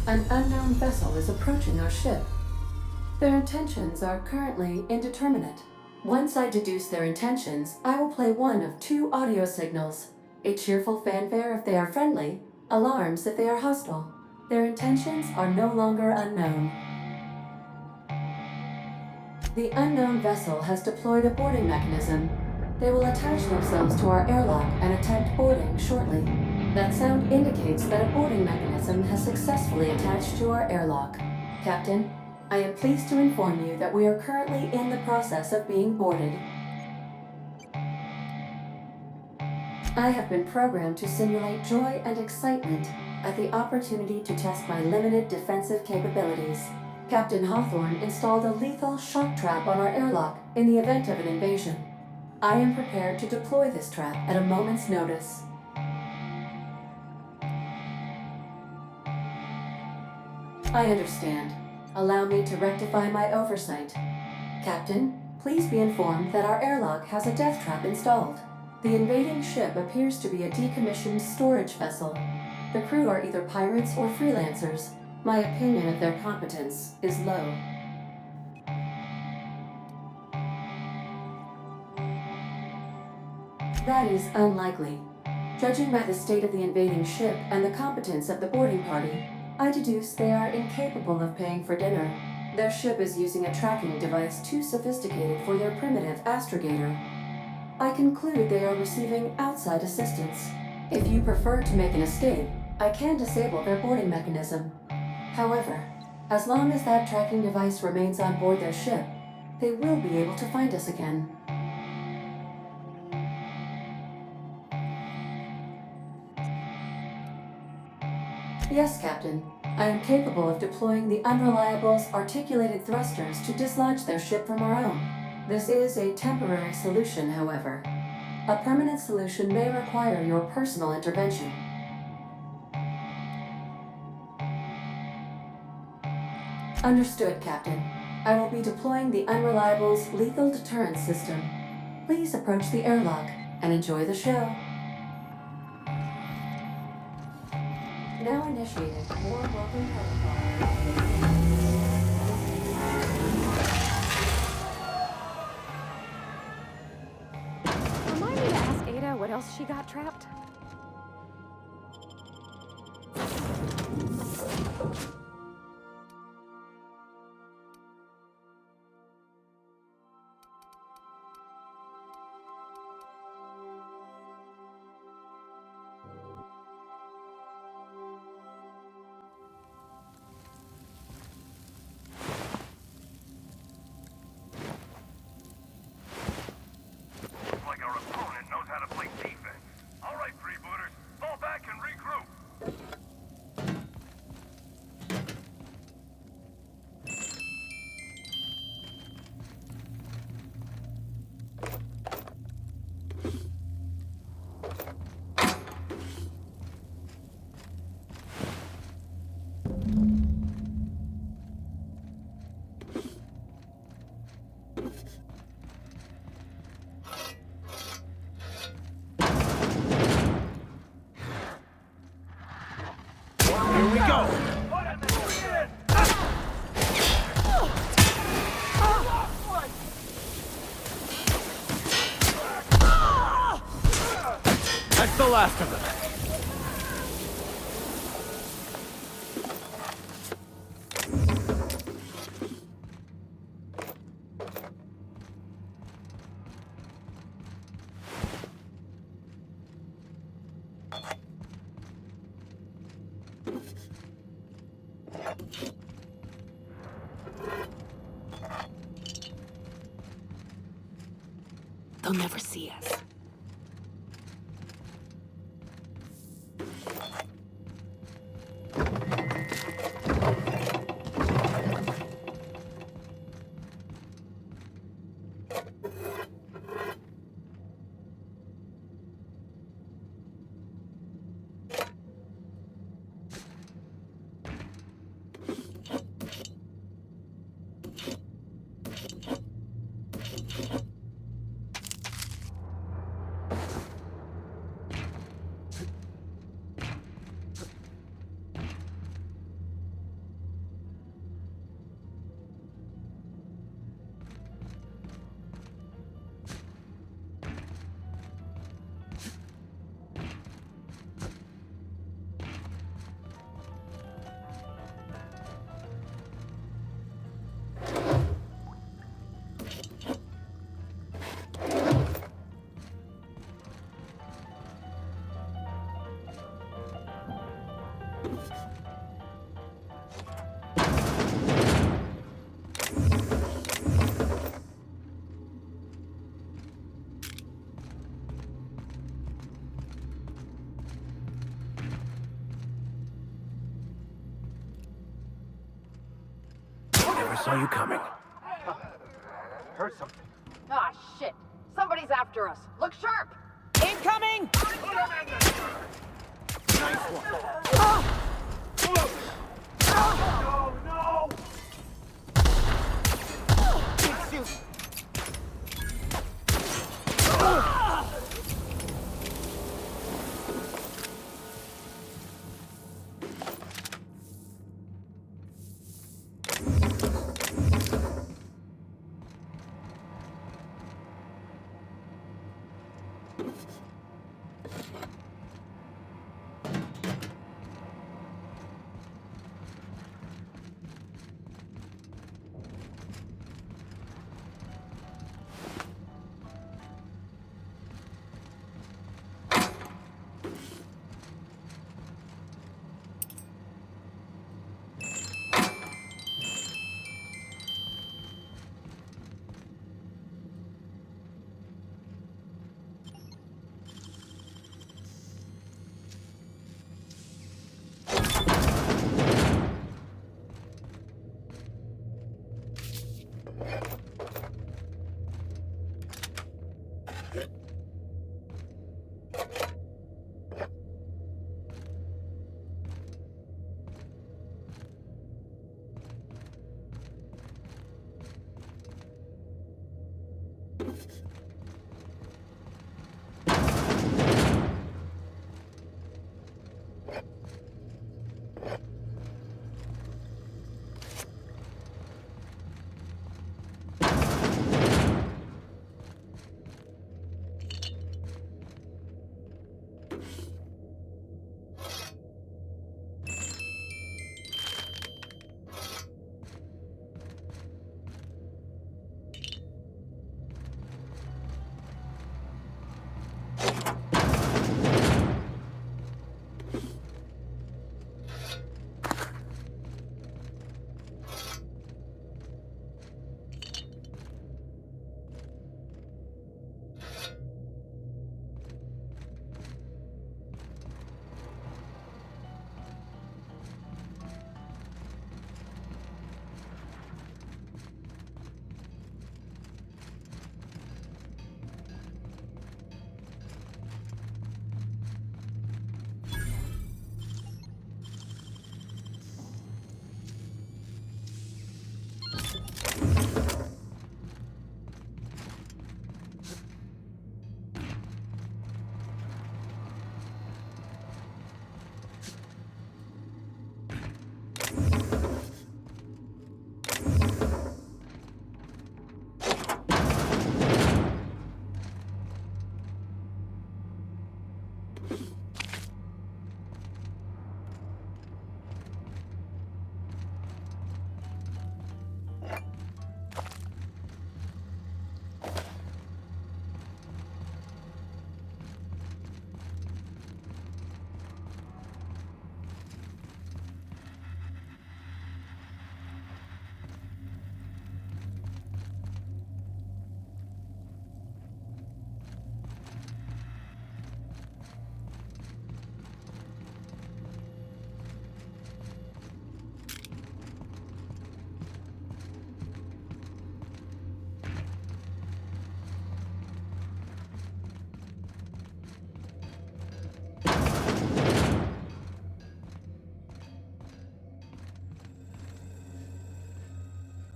An unknown vessel is approaching our ship. Their intentions are currently indeterminate. Once I deduce their intentions, I will play one of two audio signals. A cheerful fanfare if they are friendly, alarms if they are hostile. Their intentions are no longer unknown. The unknown vessel has deployed a boarding mechanism. They will attach themselves to our airlock and attempt boarding shortly. That sound indicates that a boarding mechanism has successfully attached to our airlock. Captain, I am pleased to inform you that we are currently in the process of being boarded. I have been programmed to simulate joy and excitement at the opportunity to test my limited defensive capabilities. Captain Hawthorne installed a lethal shock trap on our airlock in the event of an invasion. I am prepared to deploy this trap at a moment's notice. I understand. Allow me to rectify my oversight. Captain, please be informed that our airlock has a death trap installed. The invading ship appears to be a decommissioned storage vessel. The crew are either pirates or freelancers. My opinion of their competence is low. That is unlikely. Judging by the state of the invading ship and the competence of the boarding party, I deduce they are incapable of paying for dinner. Their ship is using a tracking device too sophisticated for their primitive astrogator. I conclude they are receiving outside assistance. If you prefer to make an escape, I can disable their boarding mechanism. However, as long as that tracking device remains on board their ship, they will be able to find us again. Yes, Captain. I am capable of deploying the Unreliable's articulated thrusters to dislodge their ship from our own. This is a temporary solution, however. A permanent solution may require your personal intervention. Understood, Captain. I will be deploying the Unreliable's lethal deterrence system. Please approach the airlock and enjoy the show. Now initiated. More welcome protocol. Remind me to ask Ada what else she got trapped. That's the last of them. They'll never see us. Never saw you coming. Heard something. Ah, shit. Somebody's after us. Look sharp! Incoming! Nice one. No, no! Excuse.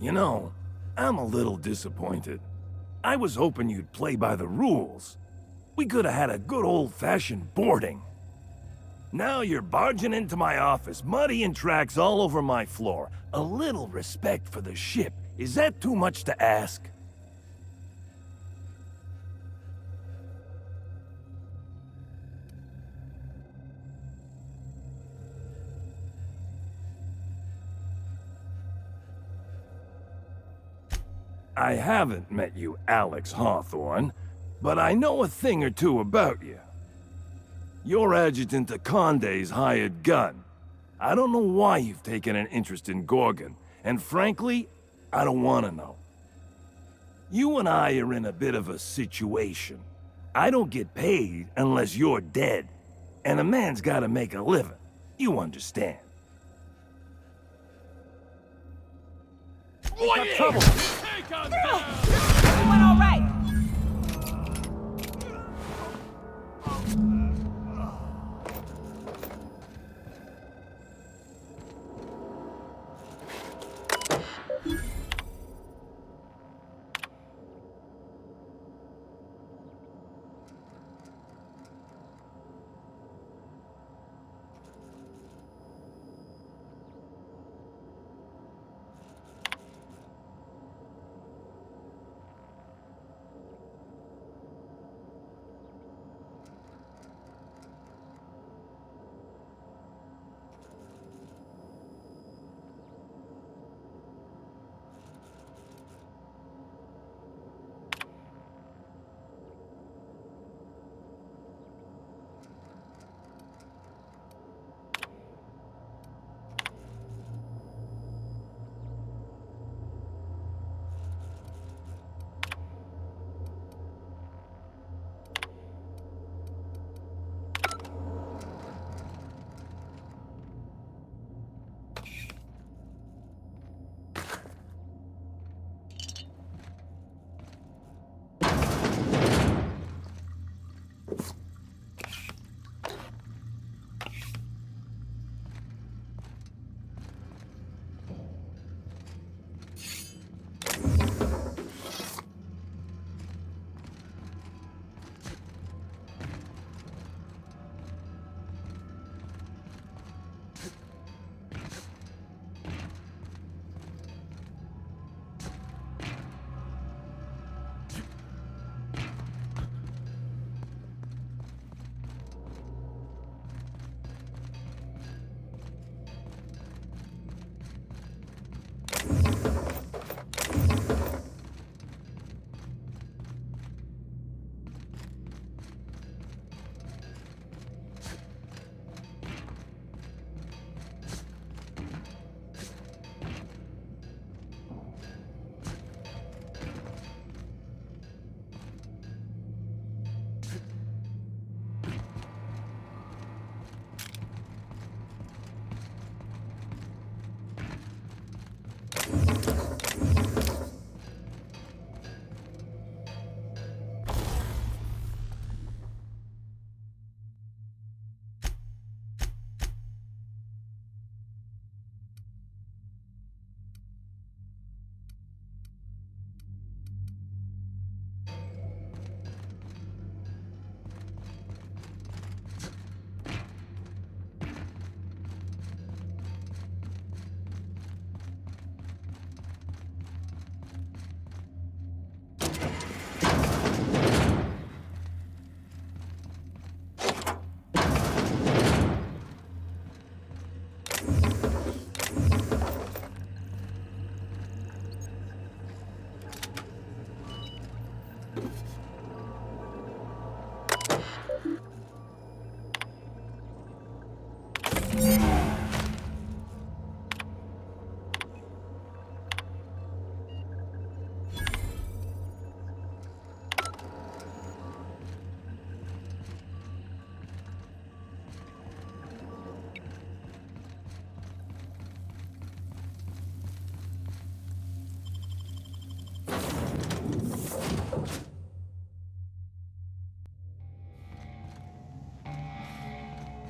You know, I'm a little disappointed. I was hoping you'd play by the rules. We could have had a good old-fashioned boarding. Now you're barging into my office, muddying tracks all over my floor. A little respect for the ship. Is that too much to ask? I haven't met you, Alex Hawthorne, but I know a thing or two about you. You're adjutant to Condé's hired gun. I don't know why you've taken an interest in Gorgon, and frankly, I don't want to know. You and I are in a bit of a situation. I don't get paid unless you're dead, and a man's gotta make a living. You understand? Got trouble. Everyone all right?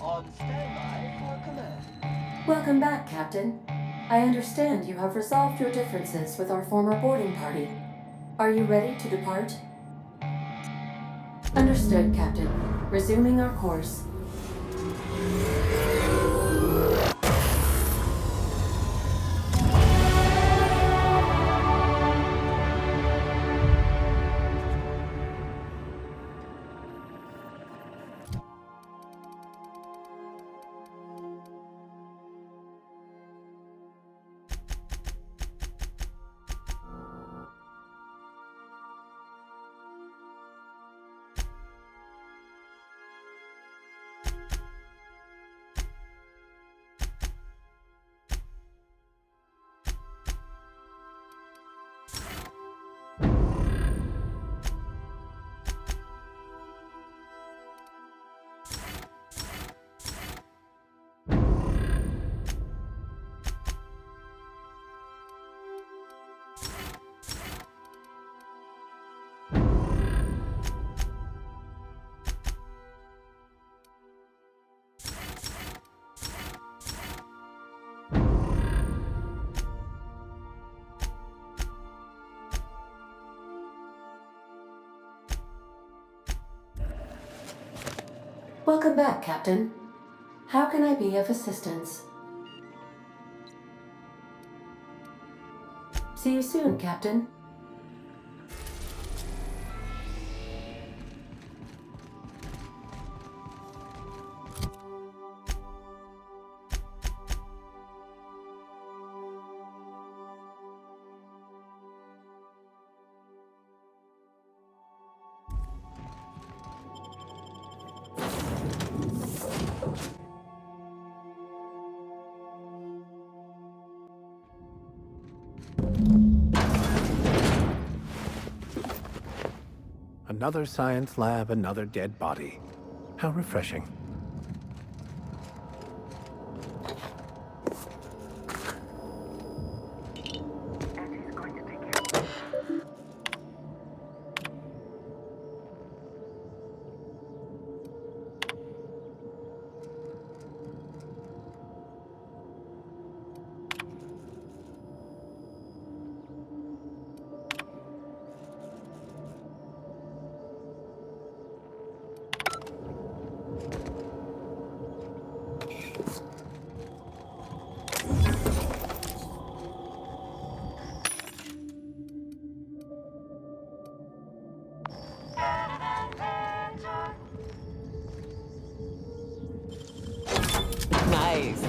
On standby for command. Welcome back, Captain. I understand you have resolved your differences with our former boarding party. Are you ready to depart? Understood, Captain. Resuming our course. Welcome back, Captain. How can I be of assistance? See you soon, Captain. Another science lab, another dead body. How refreshing. Nice.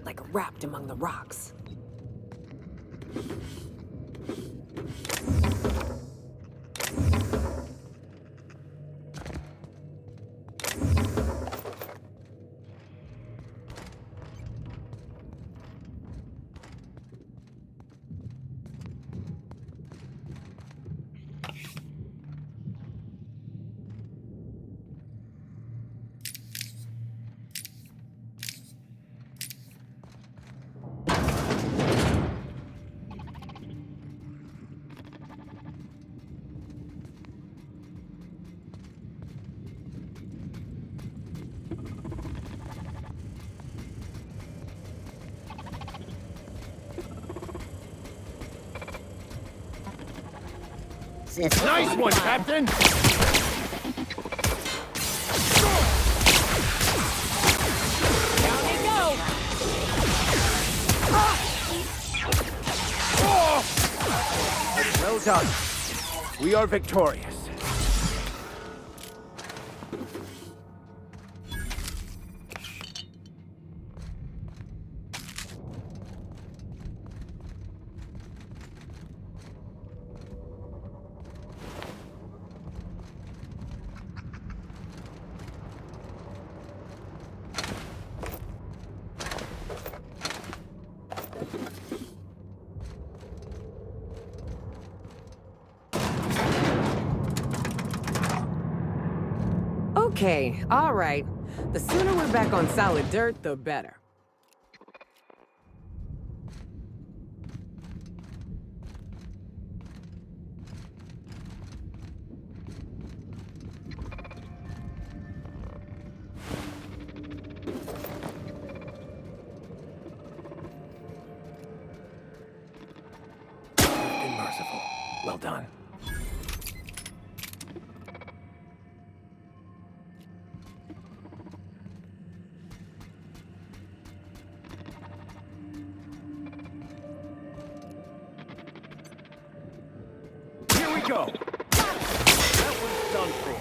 Like wrapped among the rocks. Nice one, Captain! Down you go. Well done. We are victorious. Okay, all right. The sooner we're back on solid dirt, the better. merciful. Well done. Here we go! That one's done for.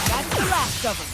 That's the last of them.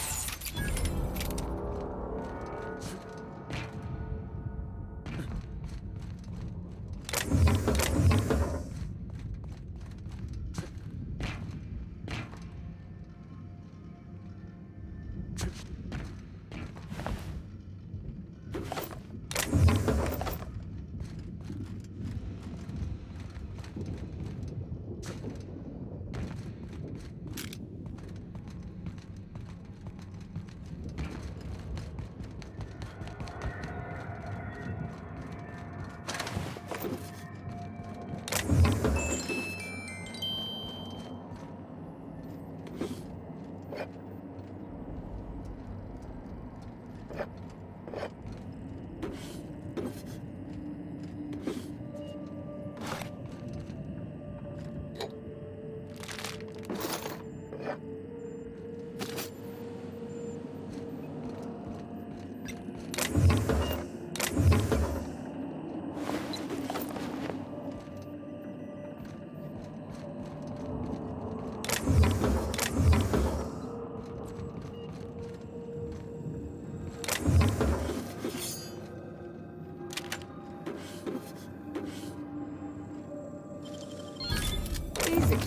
Easy.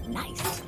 Nice.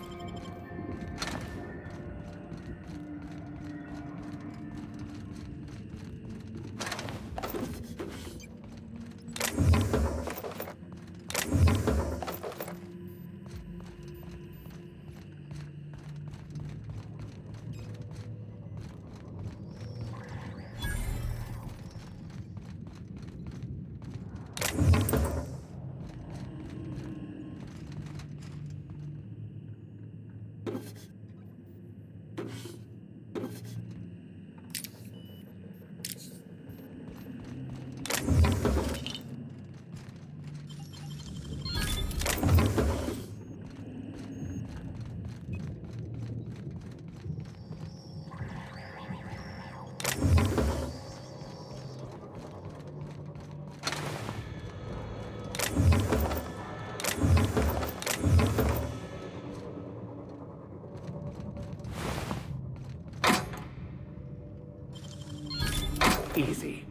Easy.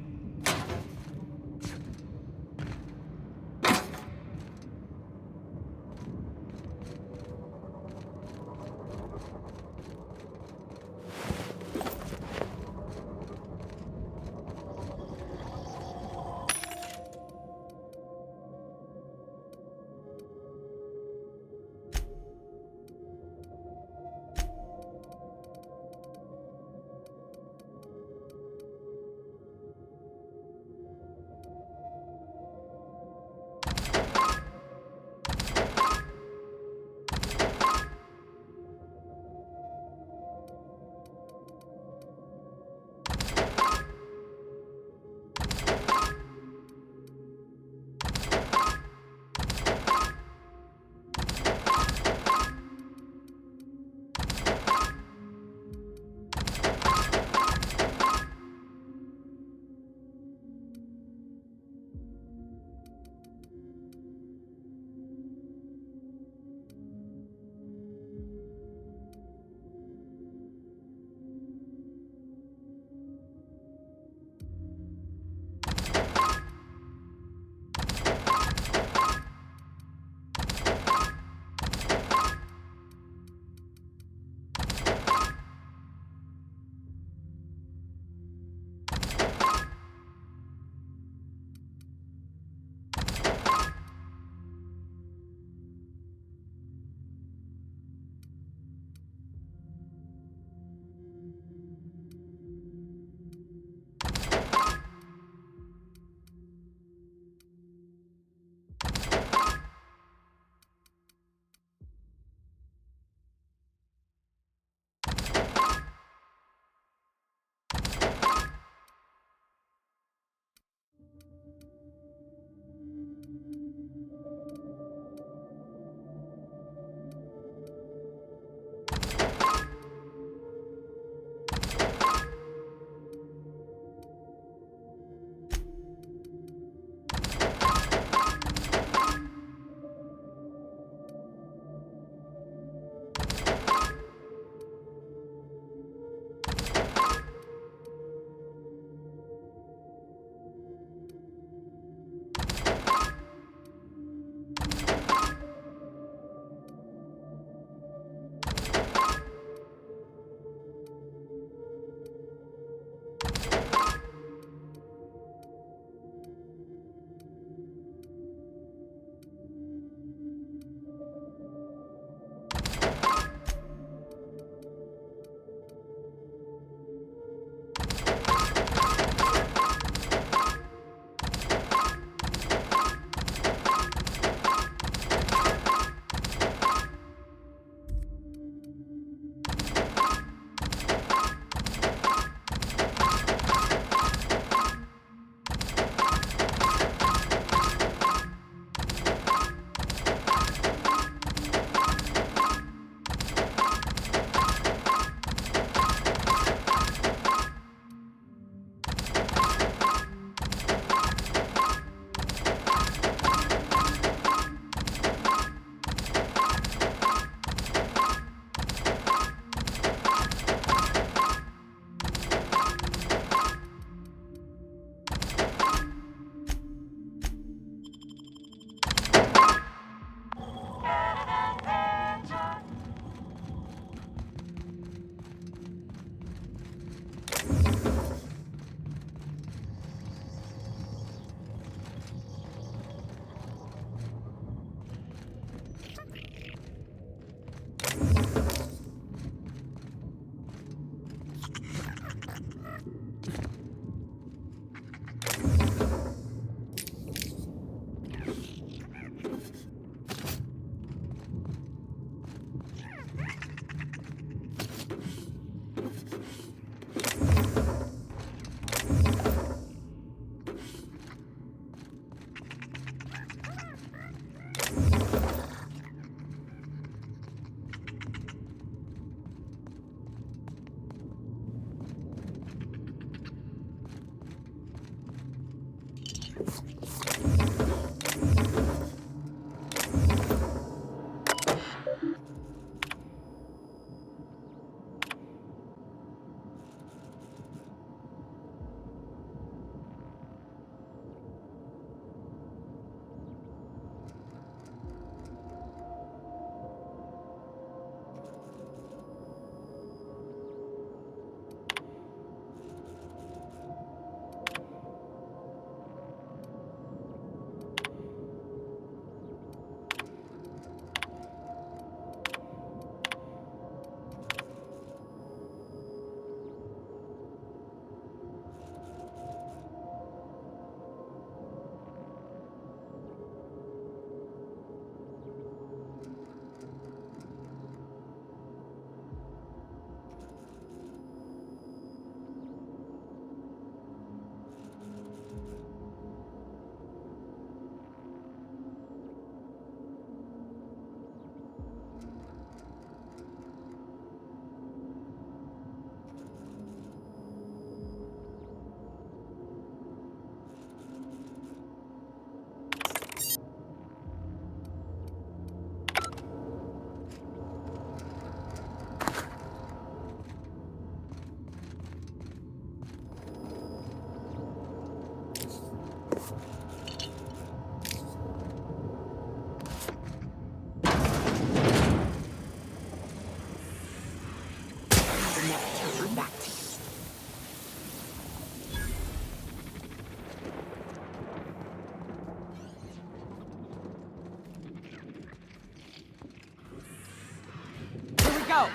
Go!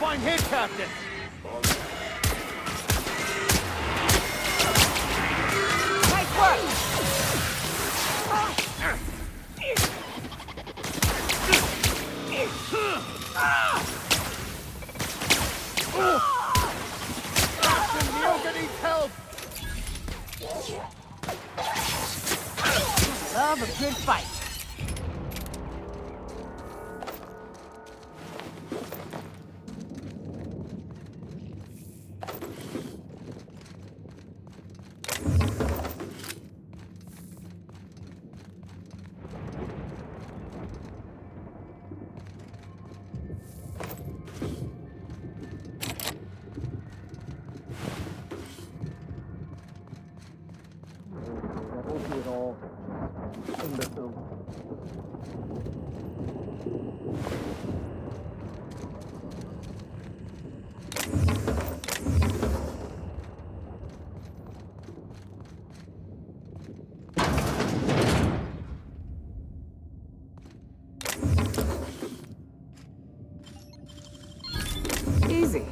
Fine hit, Captain! Nice work! Captain, Myoga needs help! Love a good fight. Easy.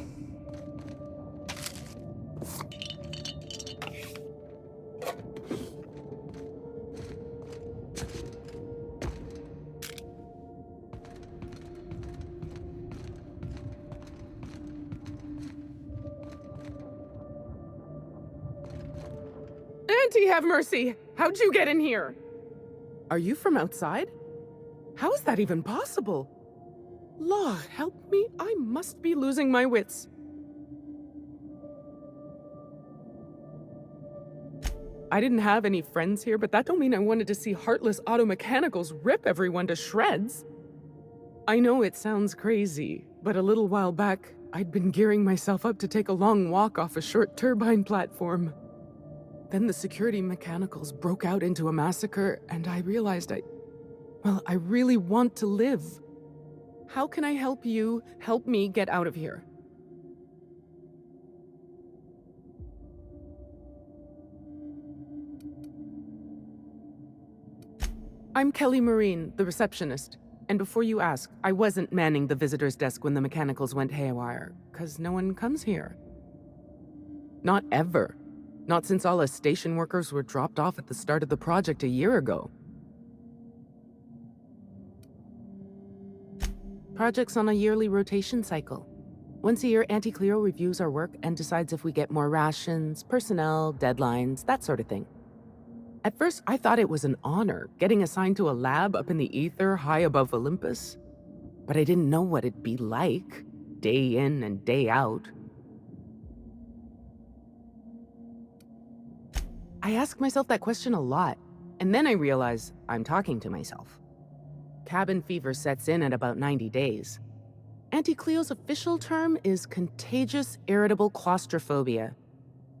Auntie, have mercy! How'd you get in here? Are you from outside? How is that even possible? Law, help me, I must be losing my wits. I didn't have any friends here, but that don't mean I wanted to see heartless auto mechanicals rip everyone to shreds. I know it sounds crazy, but a little while back, I'd been gearing myself up to take a long walk off a short turbine platform. Then the security mechanicals broke out into a massacre, and I realized I really want to live. How can I help you help me get out of here? I'm Kelly Marine, the receptionist. And before you ask, I wasn't manning the visitor's desk when the mechanicals went haywire, 'cause no one comes here. Not ever. Not since all us station workers were dropped off at the start of the project a year ago. Project's on a yearly rotation cycle. Once a year, Auntie Cleo reviews our work and decides if we get more rations, personnel, deadlines, that sort of thing. At first, I thought it was an honor, getting assigned to a lab up in the ether high above Olympus. But I didn't know what it'd be like, day in and day out. I ask myself that question a lot, and then I realize I'm talking to myself. Cabin fever sets in at about 90 days. Auntie Cleo's official term is contagious irritable claustrophobia,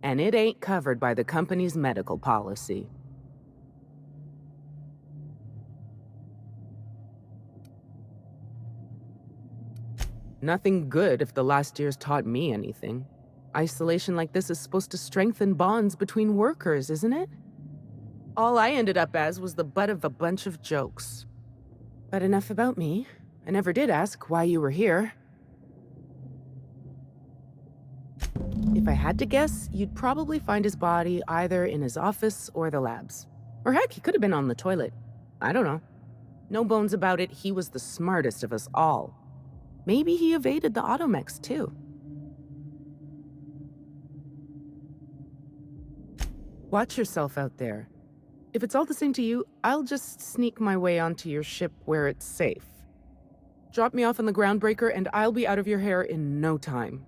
and it ain't covered by the company's medical policy. Nothing good if the last year's taught me anything. Isolation like this is supposed to strengthen bonds between workers, isn't it? All I ended up as was the butt of a bunch of jokes. But enough about me. I never did ask why you were here. If I had to guess, you'd probably find his body either in his office or the labs. Or heck, he could have been on the toilet. I don't know. No bones about it, he was the smartest of us all. Maybe he evaded the automechs, too. Watch yourself out there. If it's all the same to you, I'll just sneak my way onto your ship where it's safe. Drop me off on the groundbreaker and I'll be out of your hair in no time.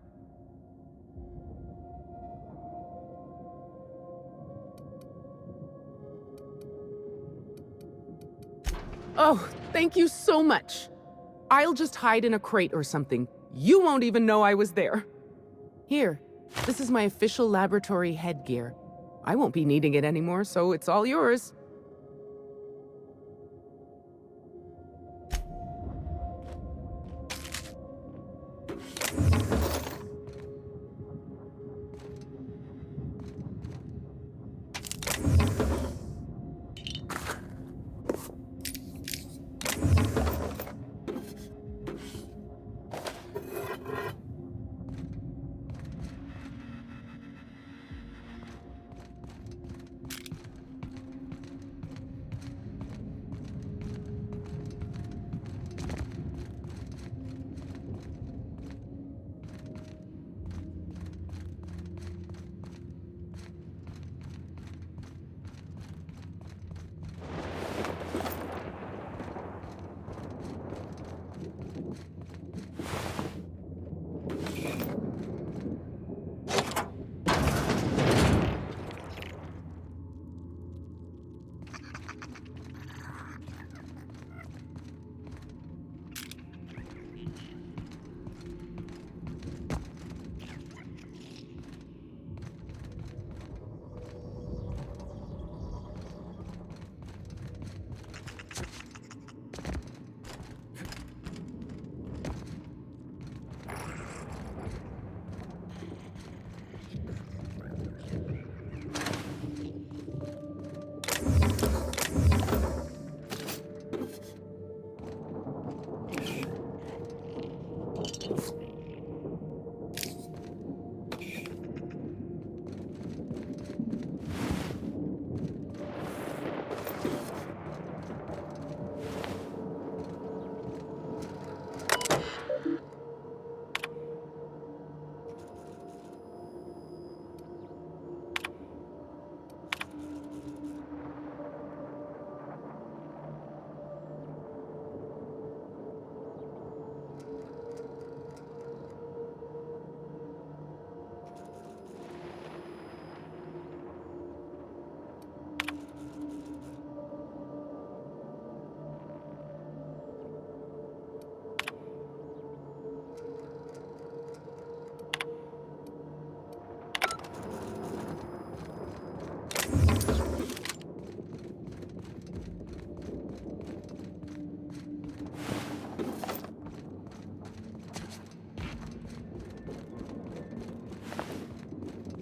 Oh, thank you so much. I'll just hide in a crate or something. You won't even know I was there. Here, this is my official laboratory headgear. I won't be needing it anymore, so it's all yours.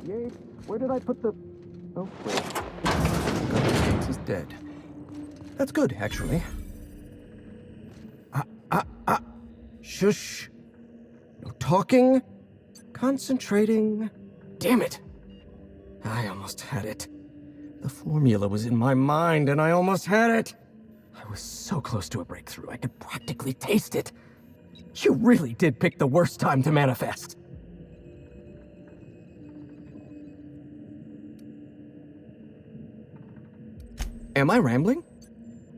Yates, where did I put the... Oh, wait. Dr. Yates is dead. That's good, actually. Shush. No talking. Concentrating. Damn it. I almost had it. The formula was in my mind, and I almost had it. I was so close to a breakthrough, I could practically taste it. You really did pick the worst time to manifest. Am I rambling?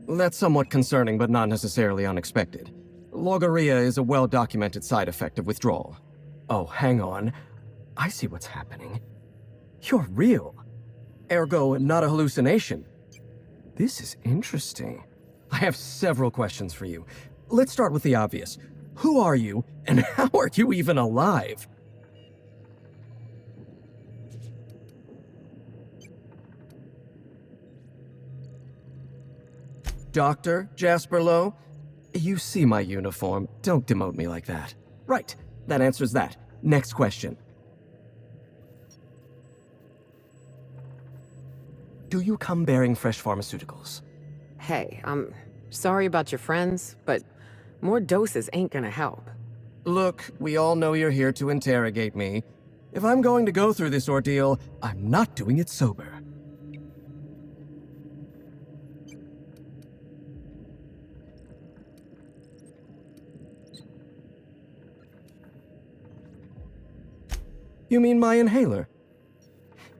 That's somewhat concerning, but not necessarily unexpected. Logorrhea is a well-documented side effect of withdrawal. Oh, hang on. I see what's happening. You're real. Ergo, not a hallucination. This is interesting. I have several questions for you. Let's start with the obvious. Who are you, and how are you even alive? Dr. Jasper Lowe? You see my uniform. Don't demote me like that. Right, that answers that. Next question. Do you come bearing fresh pharmaceuticals? Hey, I'm sorry about your friends, but more doses ain't gonna help. Look, we all know you're here to interrogate me. If I'm going to go through this ordeal, I'm not doing it sober. You mean my inhaler?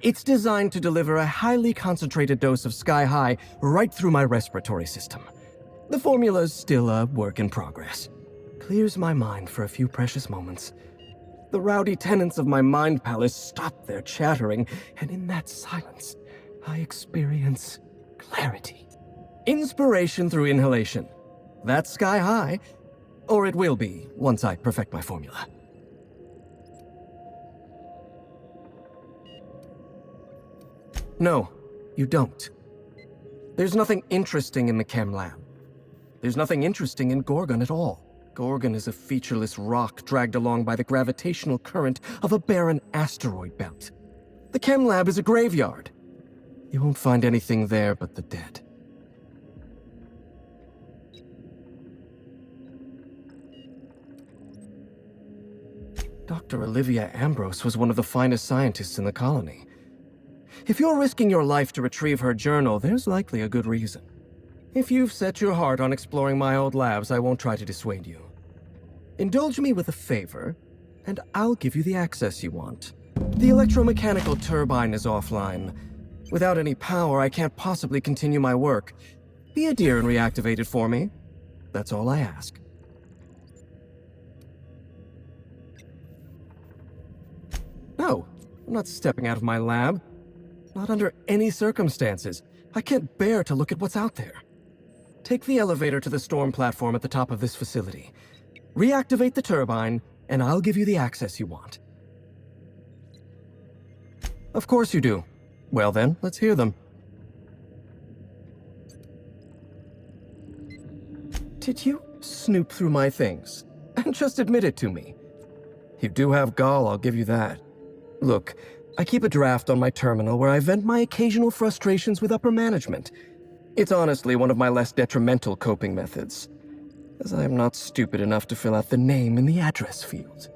It's designed to deliver a highly concentrated dose of Sky High right through my respiratory system. The formula's still a work in progress. Clears my mind for a few precious moments. The rowdy tenants of my mind palace stop their chattering, and in that silence, I experience clarity. Inspiration through inhalation. That's Sky High, or it will be once I perfect my formula. No, you don't. There's nothing interesting in the chem lab. There's nothing interesting in Gorgon at all. Gorgon is a featureless rock dragged along by the gravitational current of a barren asteroid belt. The chem lab is a graveyard. You won't find anything there but the dead. Dr. Olivia Ambrose was one of the finest scientists in the colony. If you're risking your life to retrieve her journal, there's likely a good reason. If you've set your heart on exploring my old labs, I won't try to dissuade you. Indulge me with a favor, and I'll give you the access you want. The electromechanical turbine is offline. Without any power, I can't possibly continue my work. Be a dear and reactivate it for me. That's all I ask. No, I'm not stepping out of my lab. Not under any circumstances. I can't bear to look at what's out there. Take the elevator to the storm platform at the top of this facility. Reactivate the turbine, and I'll give you the access you want. Of course you do. Well then, let's hear them. Did you snoop through my things? And just admit it to me. You do have gall, I'll give you that. Look, I keep a draft on my terminal where I vent my occasional frustrations with upper management. It's honestly one of my less detrimental coping methods, as I am not stupid enough to fill out the name in the address field.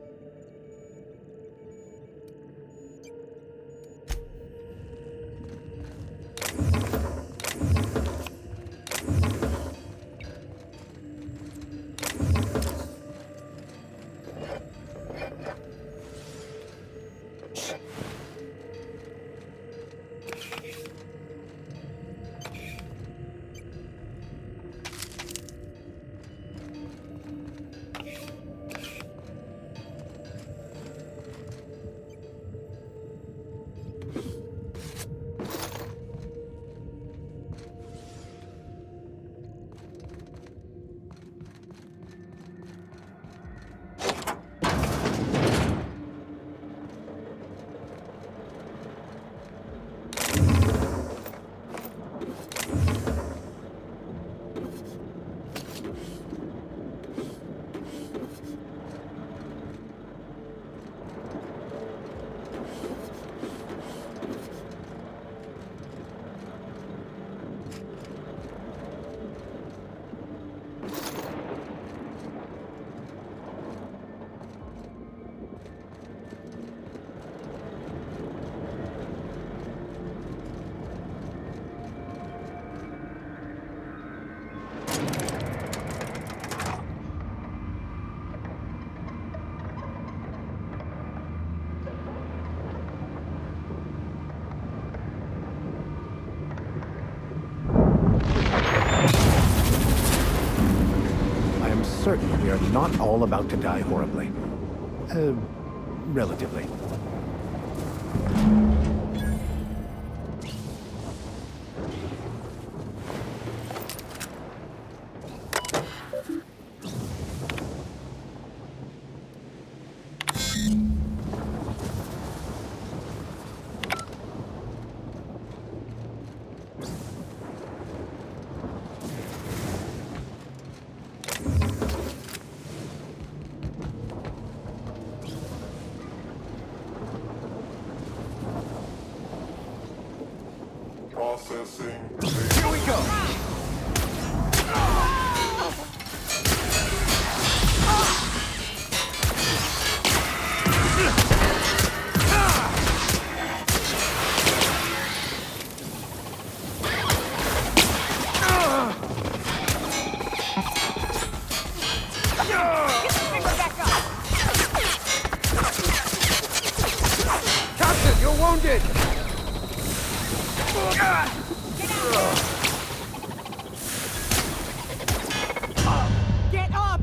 Certain we are not all about to die horribly. Relatively. Here we go! Captain, you're wounded! Get up!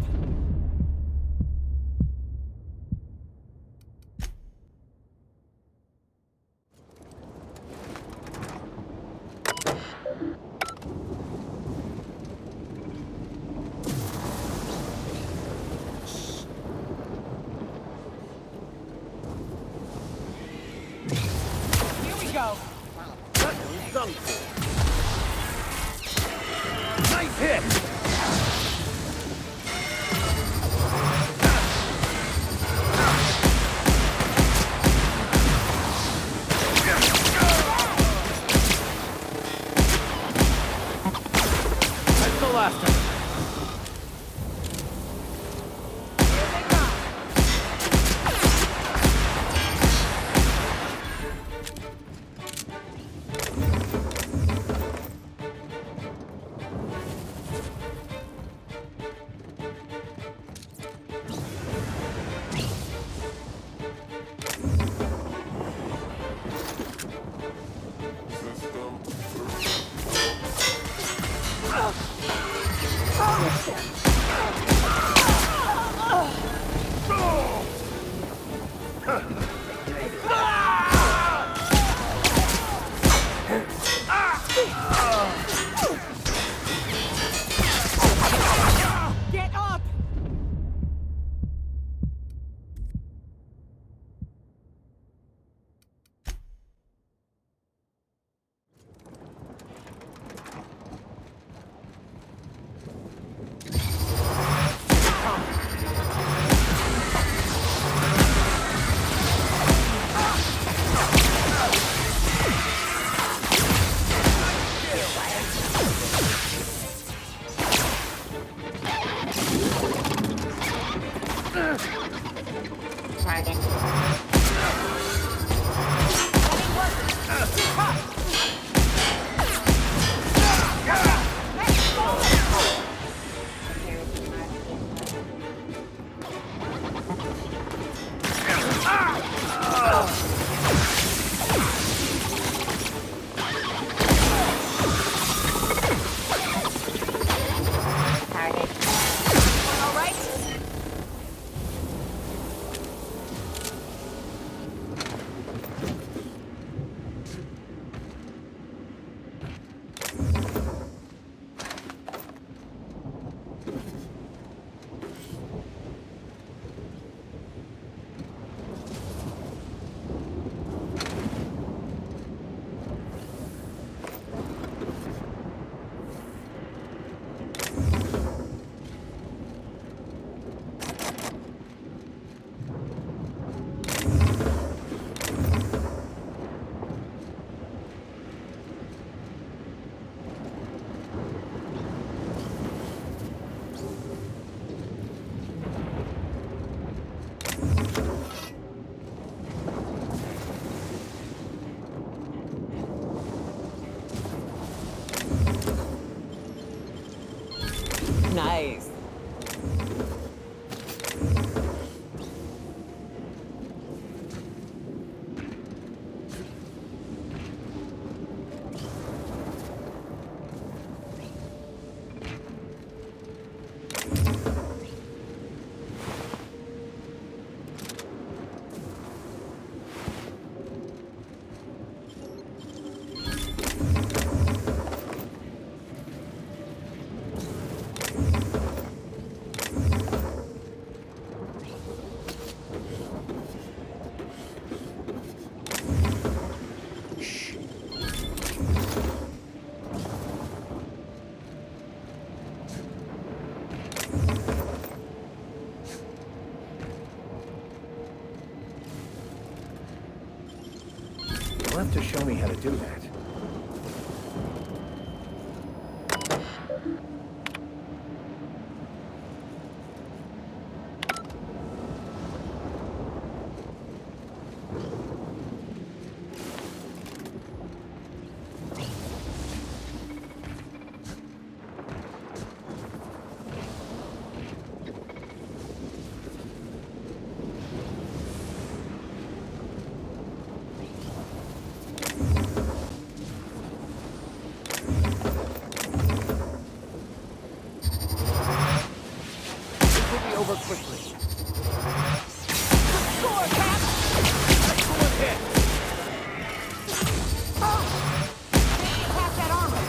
Here we go. Nice hit! That's the last of it. Get up! Nice. You'll have to show me how to do that. over quickly. Score, Cap! Excellent hit! Pass that armor.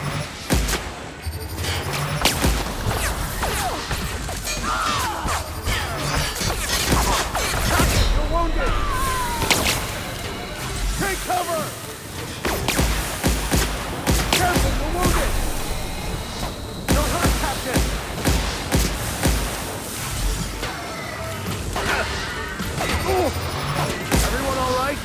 Captain, you're wounded! Take cover! Careful, you're wounded! You're hurt, Captain! Everyone all right?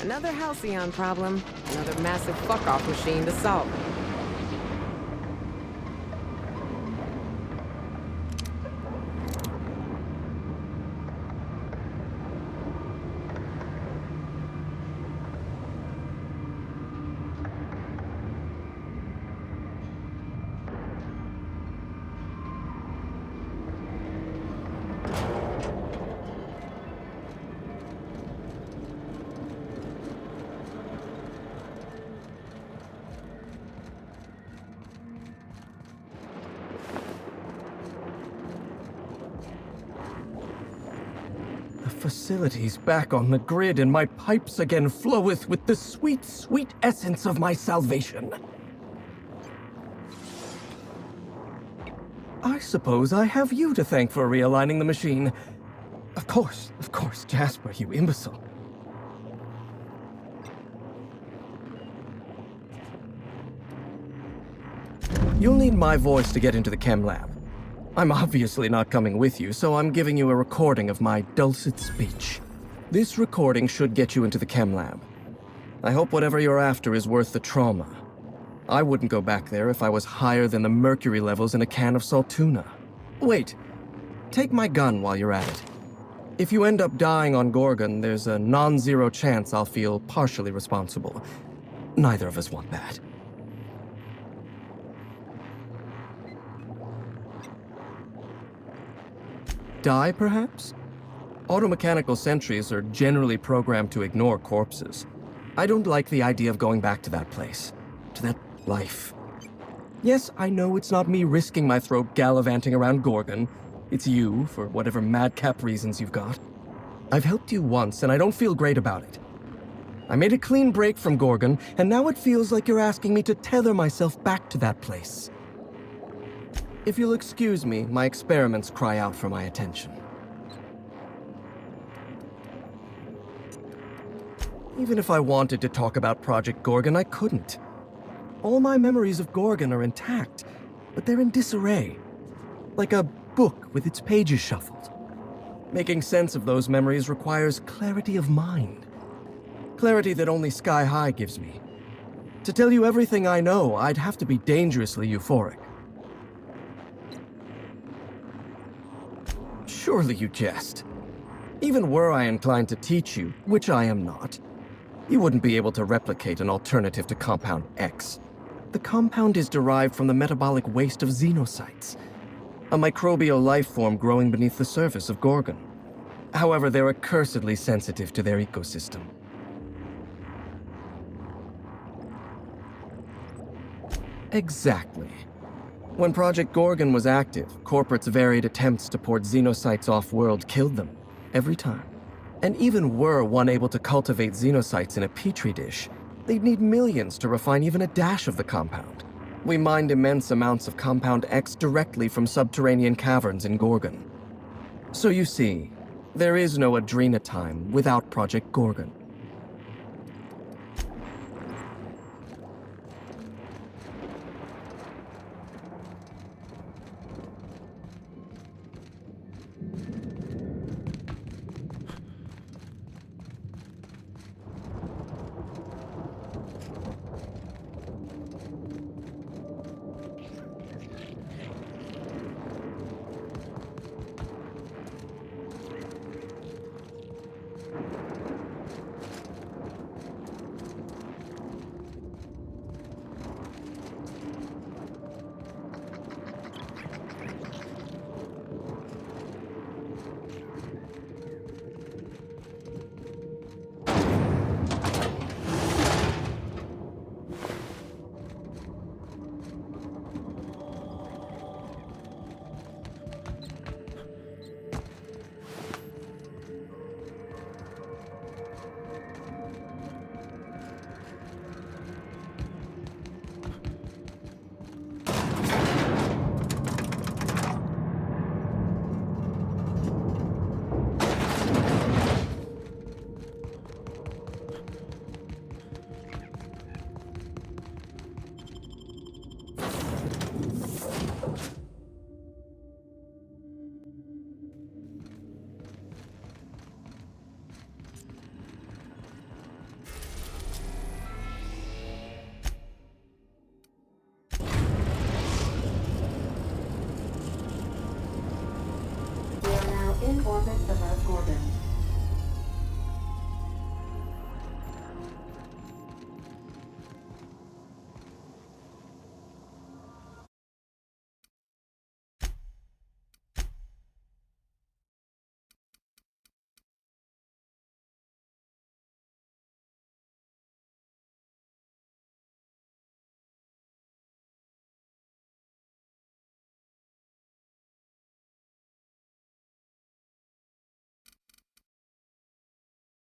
Another Halcyon problem. Another massive fuck-off machine to solve. Facilities back on the grid, and my pipes again floweth with the sweet, sweet essence of my salvation. I suppose I have you to thank for realigning the machine. Of course, Jasper, you imbecile. You'll need my voice to get into the chem lab. I'm obviously not coming with you, so I'm giving you a recording of my dulcet speech. This recording should get you into the chem lab. I hope whatever you're after is worth the trauma. I wouldn't go back there if I was higher than the mercury levels in a can of salt tuna. Wait, take my gun while you're at it. If you end up dying on Gorgon, there's a non-zero chance I'll feel partially responsible. Neither of us want that. Die, perhaps? Automechanical sentries are generally programmed to ignore corpses. I don't like the idea of going back to that place, to that life. Yes, I know it's not me risking my throat gallivanting around Gorgon. It's you, for whatever madcap reasons you've got. I've helped you once, and I don't feel great about it. I made a clean break from Gorgon, and now it feels like you're asking me to tether myself back to that place. If you'll excuse me, my experiments cry out for my attention. Even if I wanted to talk about Project Gorgon, I couldn't. All my memories of Gorgon are intact, but they're in disarray. Like a book with its pages shuffled. Making sense of those memories requires clarity of mind. Clarity that only Sky High gives me. To tell you everything I know, I'd have to be dangerously euphoric. Surely you jest. Even were I inclined to teach you, which I am not, you wouldn't be able to replicate an alternative to Compound X. The compound is derived from the metabolic waste of xenocytes, a microbial life form growing beneath the surface of Gorgon. However, they're accursedly sensitive to their ecosystem. Exactly. When Project Gorgon was active, corporates' varied attempts to port xenocytes off-world killed them, every time. And even were one able to cultivate xenocytes in a petri dish, they'd need millions to refine even a dash of the compound. We mined immense amounts of Compound X directly from subterranean caverns in Gorgon. So you see, there is no Adrenatime without Project Gorgon.